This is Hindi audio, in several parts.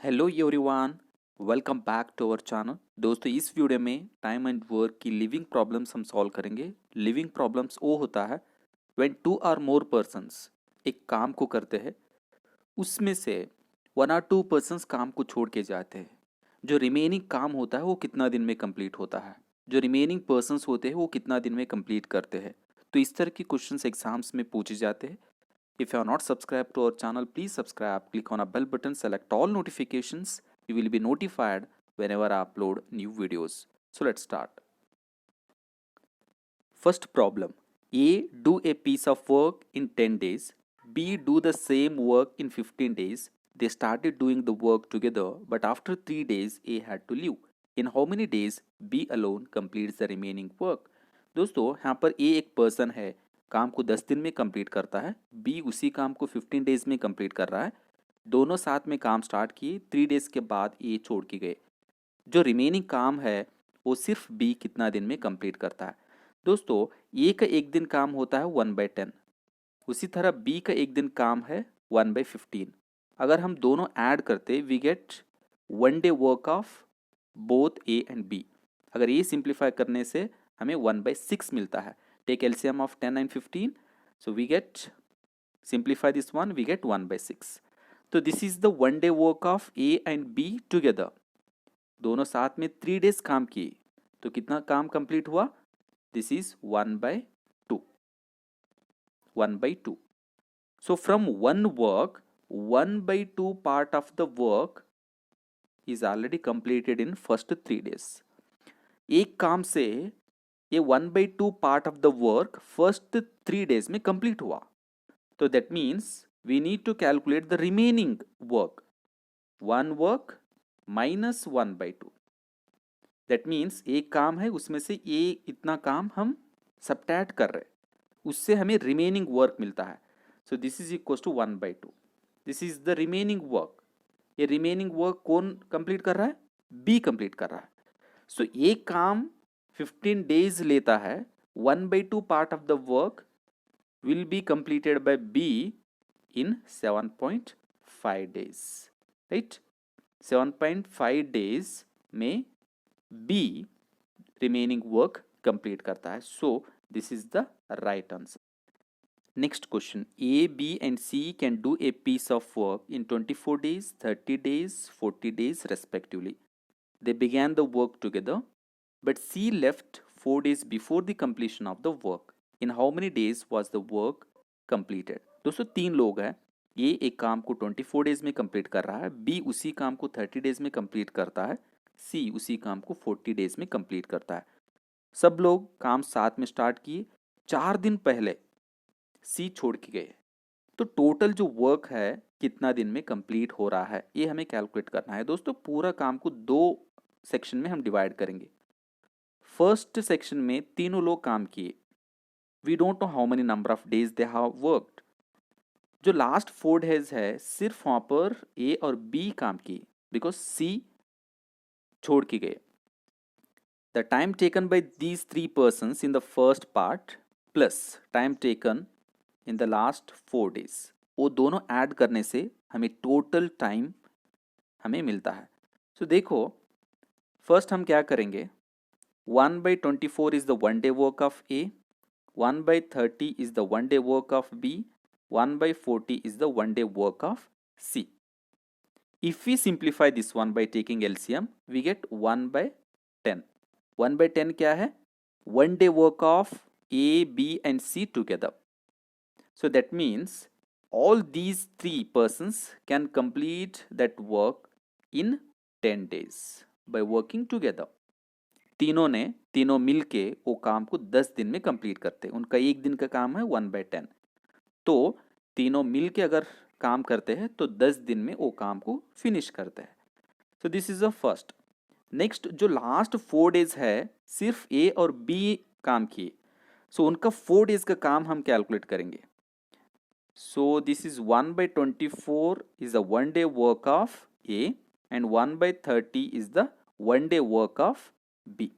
Hello everyone, welcome back to our channel. दोस्तों, इस वीडियो में टाइम एंड वर्क की लिविंग प्रॉब्लम्स हम सॉल्व करेंगे। लिविंग प्रॉब्लम्स वो होता है व्हेन टू और मोर पर्सन्स एक काम को करते हैं, उसमें से वन और टू पर्सन्स काम को छोड़ के जाते हैं। जो रिमेनिंग काम होता है वो कितना दिन में कंप्लीट होता है, जो रिमेनिंग पर्सन्स होते हैं वो कितना दिन में कंप्लीट करते हैं। तो इस तरह की क्वेश्चंस एग्जाम्स में पूछे जाते हैं। If you are not subscribed to our channel, please subscribe. Click on a bell button, select all notifications. You will be notified whenever I upload new videos. So let's start. First problem. A do a piece of work in 10 days. B do the same work in 15 days. They started doing the work together, but after 3 days A had to leave. In how many days B alone completes the remaining work? दोस्तों, यहाँ पर A एक पर्सन है, काम को 10 दिन में कंप्लीट करता है। B उसी काम को 15 डेज में कंप्लीट कर रहा है। दोनों साथ में काम स्टार्ट किए, 3 डेज के बाद A छोड़ के गए। जो रिमेनिंग काम है वो सिर्फ B कितना दिन में कंप्लीट करता है। दोस्तों, ए का एक दिन काम होता है 1/10, उसी तरह बी का एक दिन काम है 1/15। अगर हम दोनों ऐड करते we get 1 day work of both A and B. अगर ये सिंप्लीफाई करने से हमें 1/6 मिलता है। Take LCM of 10 and 15, so we get, simplify this one, we get 1/6। तो this is the 1 day work of A and B together. दोनों साथ में 3 डेज काम किए, तो कितना काम कंप्लीट हुआ? This is 1/2. 1/2. So from one work, 1/2 part of the work is already completed in first 3 days. एक काम से ये 1/2 part of the work first 3 days में complete हुआ। तो that means we need to calculate the remaining work. One work minus 1/2. That means एक काम है, उसमें से ये इतना काम हम सबट्रैक्ट कर रहे हैं, उससे हमें रिमेनिंग वर्क मिलता है। So this is equal to 1/2। This is the remaining work. ये रिमेनिंग वर्क कौन कंप्लीट कर रहा है? बी कंप्लीट कर रहा है। सो एक काम 15 डेज लेता है, 1/2 part of the work will be completed by be in 7.5 days, right. 7.5 days में बी रिमेनिंग वर्क कंप्लीट करता है। So this is the right answer. Next question. A, B, and C can do a piece of work in 24 days, 30 days, 40 days, respectively. They began the work together, but C left 4 days before the completion of the work. In how many days was the work completed? दोस्तों, 3 लोग हैं। A एक काम को 24 डेज में कंप्लीट कर रहा है, B उसी काम को 30 डेज में कंप्लीट करता है, C उसी काम को 40 डेज में कंप्लीट करता है। सब लोग काम साथ में स्टार्ट किए, 4 दिन पहले सी छोड़ के गए। तो टोटल जो वर्क है कितना दिन में कंप्लीट हो रहा है, ये हमें कैलकुलेट करना है। दोस्तों, पूरा काम को 2 सेक्शन में हम डिवाइड करेंगे। फर्स्ट सेक्शन में तीनों लोग काम किए, we don't know how many number of days they have worked. जो लास्ट 4 डेज है सिर्फ वहां पर ए और बी काम किए, बिकॉज सी छोड़ के गए। The time taken by these 3 persons in the first part plus time taken in the last 4 days, वो दोनों ऐड करने से हमें टोटल टाइम हमें मिलता है। सो देखो, फर्स्ट हम क्या करेंगे, 1/24 is the 1 day work of A, 1/30 is the 1 day work of B, 1/40 is the 1 day work of C. If we simplify this one by taking LCM, we get 1/10. 1/10 क्या है? 1 day work of A, B and C together. So that means all these 3 persons can complete that work in 10 days by working together. तीनों मिल के वो काम को 10 दिन में कंप्लीट करते हैं। उनका एक दिन का काम है 1/10। तो तीनों मिल के अगर काम करते हैं तो 10 दिन में वो काम को फिनिश करते हैं। सो this is the first. Next, जो लास्ट 4 डेज है सिर्फ ए और बी काम किए, सो उनका 4 डेज का काम हम कैलकुलेट करेंगे। So this is 1/24 is the 1 day work of A and 1/30 is the 1 day work of B.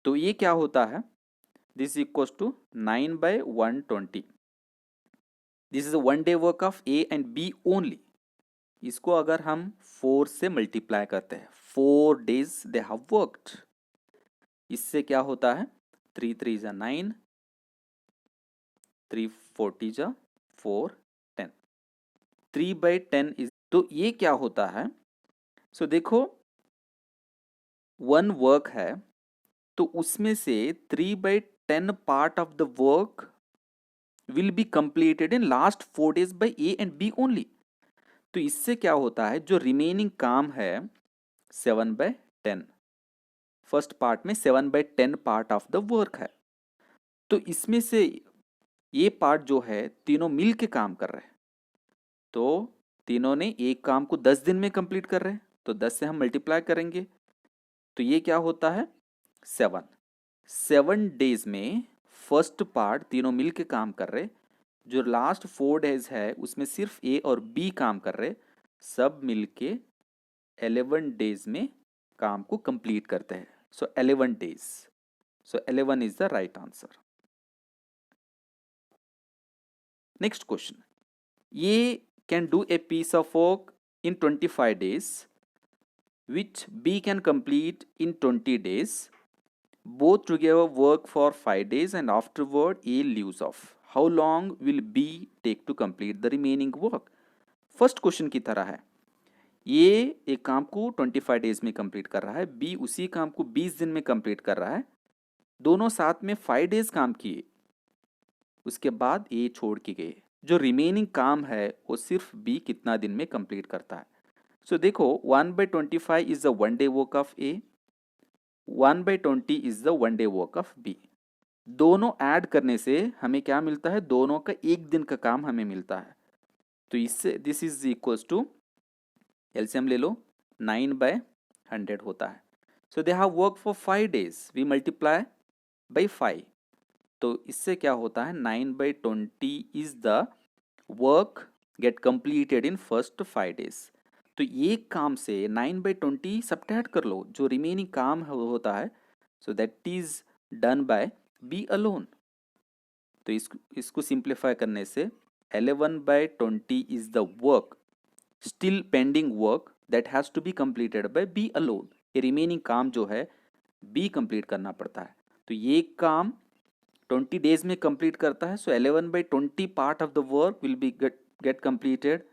तो ये क्या होता है, this equals to 9/120। This is a 1 day work of A and B only. इसको अगर हम 4 से मल्टीप्लाई करते हैं, 4 days दे हैव वर्कड, इससे क्या होता है, 3 3 जा 9, 3 40 जा 4 10, 3/10 इज, तो ये क्या होता है, सो देखो 1 वर्क है तो उसमें से 3/10 part of the work will be completed in last 4 days by A and B only. तो इससे क्या होता है, जो रिमेनिंग काम है 7/10, फर्स्ट पार्ट में 7/10 पार्ट ऑफ द वर्क है, तो इसमें से ये पार्ट जो है तीनों मिल के काम कर रहे हैं, तो तीनों ने एक काम को 10 दिन में कंप्लीट कर रहे हैं, तो 10 से हम मल्टीप्लाई करेंगे, तो ये क्या होता है 7 डेज में फर्स्ट पार्ट तीनों मिल के काम कर रहे, जो लास्ट 4 डेज है उसमें सिर्फ ए और बी काम कर रहे, सब मिल के 11 डेज में काम को कंप्लीट करते हैं, so 11 days, so 11 is the right answer. Next question, A can do a piece of work in 25 days which B can complete in 20 days. Both together work for 5 days and afterward A leaves off. How long will B take to complete the remaining work? First question की तरह है, ये एक काम को 25 डेज में कंप्लीट कर रहा है, बी उसी काम को 20 दिन में कंप्लीट कर रहा है, दोनों साथ में 5 डेज काम किए, उसके बाद ए छोड़ के गए, जो रिमेनिंग काम है वो सिर्फ बी कितना दिन में कंप्लीट करता है। सो देखो 1/25 is the 1 day work of A, 1/20 is the 1 day work of B, दोनों ऐड करने से हमें क्या मिलता है, दोनों का एक दिन का काम हमें मिलता है, तो इससे this is equals to, LCM ले लो, 9/100 होता है। So they have work for 5 days, we multiply by 5, तो इससे क्या होता है 9/20 is the work get completed in first 5 days। तो ये काम से 9/20 सब्ट्रैक्ट कर लो, जो रिमेनिंग काम होता है, so that is done by B alone, तो इसको सिंप्लीफाई करने से 11/20 is the work still pending work that has to be completed by B alone, ये रिमेनिंग काम जो है बी कंप्लीट करना पड़ता है, तो ये काम 20 डेज में कंप्लीट करता है, so 11/20 part of the work will be get completed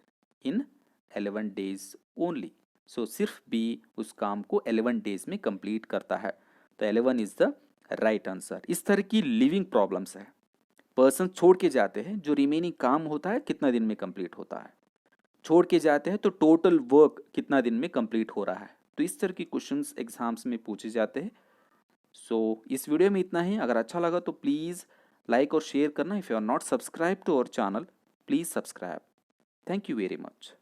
in 11 days only, so सिर्फ बी उस काम को 11 days में कंप्लीट करता है, तो 11 इज द राइट आंसर। इस तरह की लिविंग प्रॉब्लम्स है, पर्सन छोड़ के जाते हैं, जो रिमेनिंग काम होता है कितना दिन में कंप्लीट होता है, छोड़ के जाते हैं तो टोटल वर्क कितना दिन में कंप्लीट हो रहा है, तो इस तरह की क्वेश्चंस एग्जाम्स में पूछे जाते हैं। सो इस वीडियो में इतना ही, अगर अच्छा लगा तो प्लीज़ लाइक और शेयर करना, if you are not subscribe to our channel please subscribe, thank you very much.